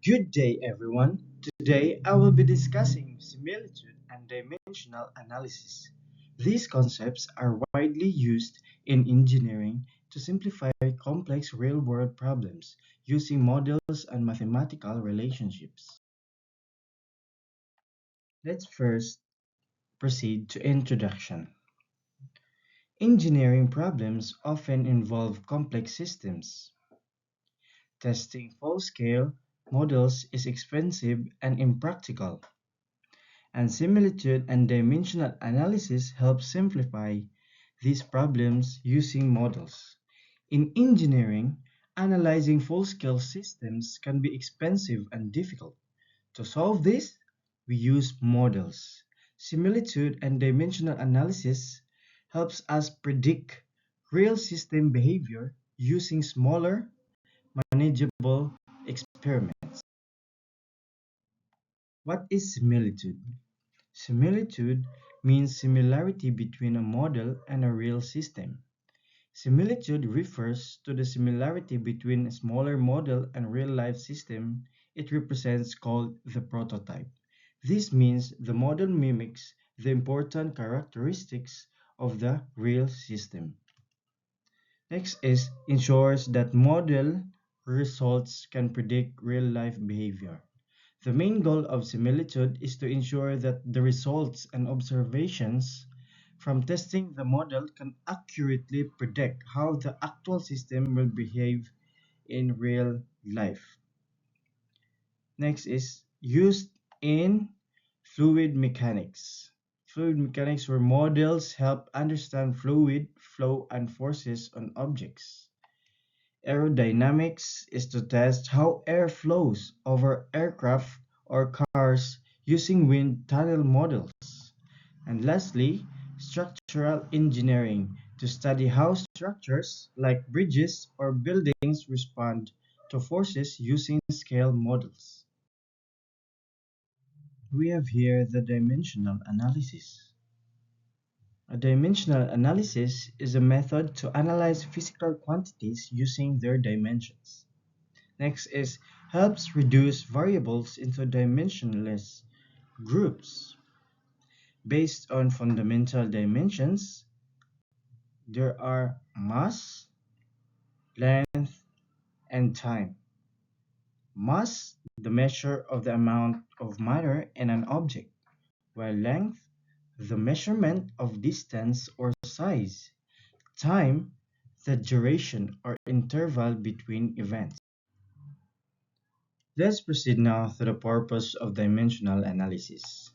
Good day, everyone. Today I will be discussing similitude and dimensional analysis. These concepts are widely used in engineering to simplify complex real world problems using models and mathematical relationships. Let's first proceed to introduction. Engineering problems often involve complex systems. Testing full scale models is expensive and impractical. And similitude and dimensional analysis help simplify these problems using models. In engineering, analyzing full-scale systems can be expensive and difficult. To solve this, we use models. Similitude and dimensional analysis helps us predict real system behavior using smaller, manageable experiments. What is similitude? Similitude means similarity between a model and a real system. Similitude refers to the similarity between a smaller model and real-life system it represents called the prototype. This means the model mimics the important characteristics of the real system. Next is ensures that model results can predict real-life behavior. The main goal of similitude is to ensure that the results and observations from testing the model can accurately predict how the actual system will behave in real life. Next is used in fluid mechanics. Fluid mechanics where models help understand fluid flow and forces on objects. Aerodynamics is to test how air flows over aircraft or cars using wind tunnel models. And lastly, structural engineering to study how structures like bridges or buildings respond to forces using scale models. We have here the dimensional analysis. A dimensional analysis is a method to analyze physical quantities using their dimensions. Next is helps reduce variables into dimensionless groups. Based on fundamental dimensions, there are mass, length, and time. Mass, the measure of the amount of matter in an object, while length, the measurement of distance or size. Time, the duration or interval between events. Let's proceed now to the purpose of dimensional analysis.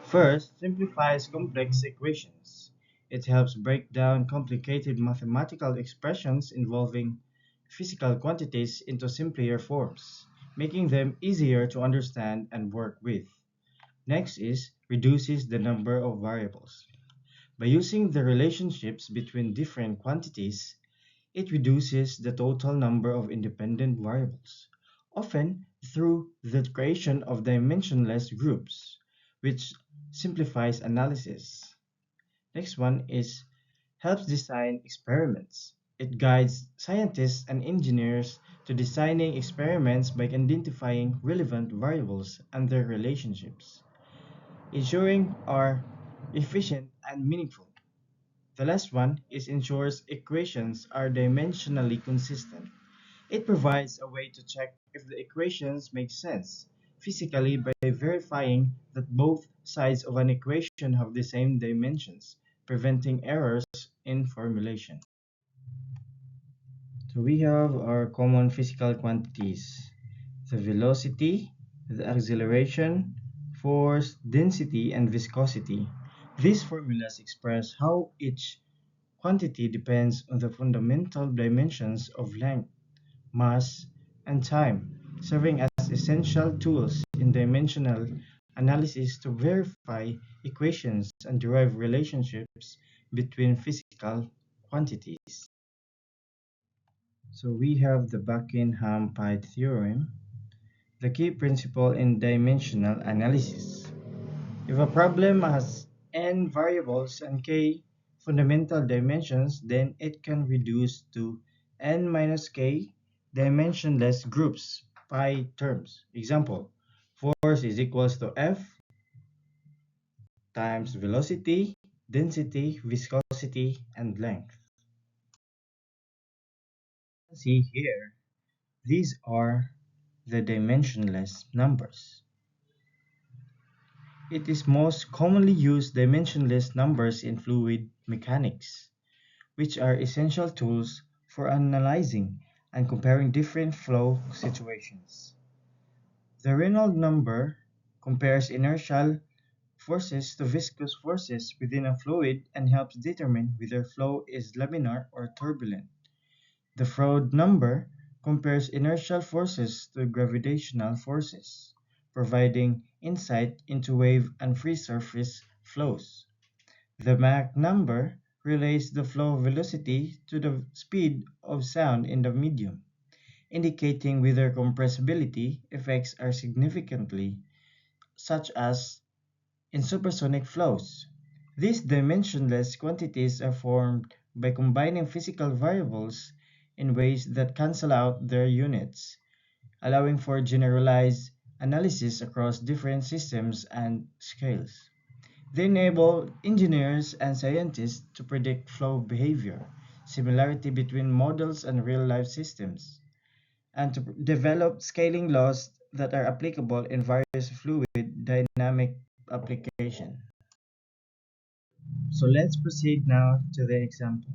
First, simplifies complex equations. It helps break down complicated mathematical expressions involving physical quantities into simpler forms, making them easier to understand and work with. Next is reduces the number of variables. By using the relationships between different quantities, it reduces the total number of independent variables, often through the creation of dimensionless groups, which simplifies analysis. Next one is helps design experiments. It guides scientists and engineers to designing experiments by identifying relevant variables and their relationships, ensuring are efficient and meaningful. The last one is ensures equations are dimensionally consistent. It provides a way to check if the equations make sense physically by verifying that both sides of an equation have the same dimensions, preventing errors in formulation. So we have our common physical quantities: the velocity, the acceleration, force, density, and viscosity. These formulas express how each quantity depends on the fundamental dimensions of length, mass, and time, serving as essential tools in dimensional analysis to verify equations and derive relationships between physical quantities. So we have the Buckingham-Pi theorem, the key principle in dimensional analysis. If a problem has n variables and k fundamental dimensions, then it can reduce to n minus k dimensionless groups pi terms. Example, force is equals to F times velocity, density, viscosity, and length. See here, these are the dimensionless numbers. It is most commonly used dimensionless numbers in fluid mechanics, which are essential tools for analyzing and comparing different flow situations. The Reynolds number compares inertial forces to viscous forces within a fluid and helps determine whether flow is laminar or turbulent. The Froude number compares inertial forces to gravitational forces, providing insight into wave and free surface flows. The Mach number relates the flow velocity to the speed of sound in the medium, indicating whether compressibility effects are significantly, such as in supersonic flows. These dimensionless quantities are formed by combining physical variables in ways that cancel out their units, allowing for generalized analysis across different systems and scales. They enable engineers and scientists to predict flow behavior, similarity between models and real-life systems, and to develop scaling laws that are applicable in various fluid dynamic applications. So let's proceed now to the example.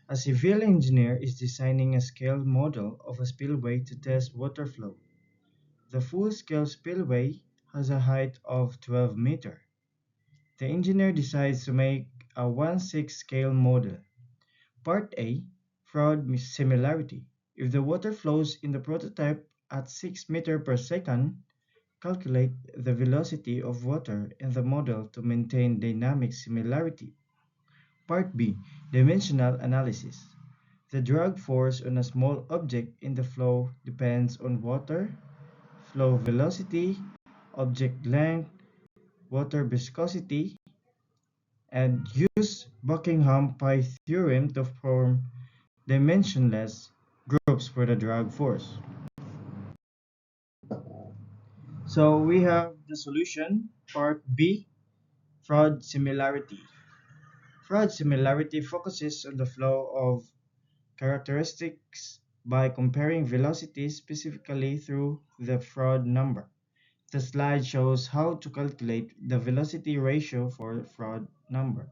A civil engineer is designing a scale model of a spillway to test water flow. The full-scale spillway has a height of 12 meters. The engineer decides to make a 1/6 scale model. Part A, fraud similarity. If the water flows in the prototype at 6 meters per second, calculate the velocity of water in the model to maintain dynamic similarity. Part B, dimensional analysis. The drag force on a small object in the flow depends on water, flow velocity, object length, water viscosity, and use Buckingham pi theorem to form dimensionless groups for the drag force. So we have the solution, part B, fraud similarity. Fraud similarity focuses on the flow of characteristics by comparing velocities specifically through the Froude number. The slide shows how to calculate the velocity ratio for Froude number,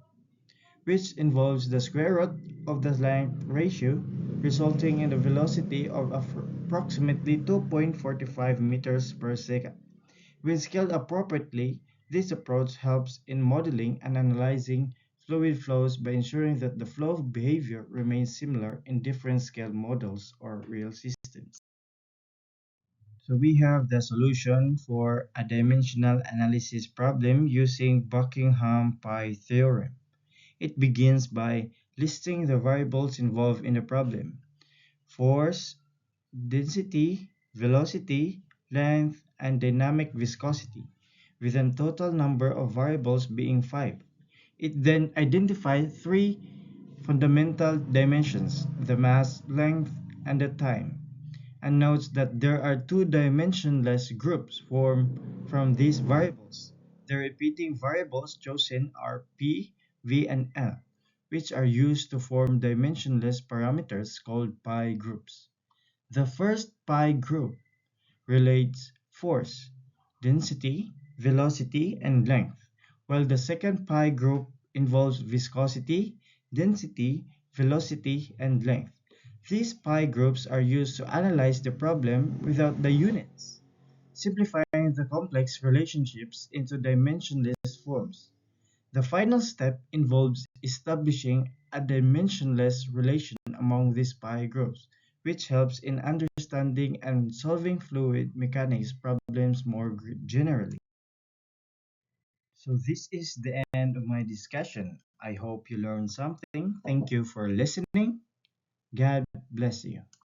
which involves the square root of the length ratio, resulting in a velocity of approximately 2.45 meters per second. When scaled appropriately, this approach helps in modeling and analyzing fluid flows by ensuring that the flow behavior remains similar in different scale models or real systems. So we have the solution for a dimensional analysis problem using Buckingham pi theorem. It begins by listing the variables involved in the problem: force, density, velocity, length, and dynamic viscosity, with a total number of variables being 5. It then identifies three fundamental dimensions: the mass, length, and the time, and notes that there are two dimensionless groups formed from these variables. The repeating variables chosen are P, V, and L, which are used to form dimensionless parameters called pi groups. The first pi group relates force, density, velocity, and length, while the second pi group involves viscosity, density, velocity, and length. These pi groups are used to analyze the problem without the units, simplifying the complex relationships into dimensionless forms. The final step involves establishing a dimensionless relation among these pi groups, which helps in understanding and solving fluid mechanics problems more generally. So this is the end of my discussion. I hope you learned something. Thank you for listening. God bless you.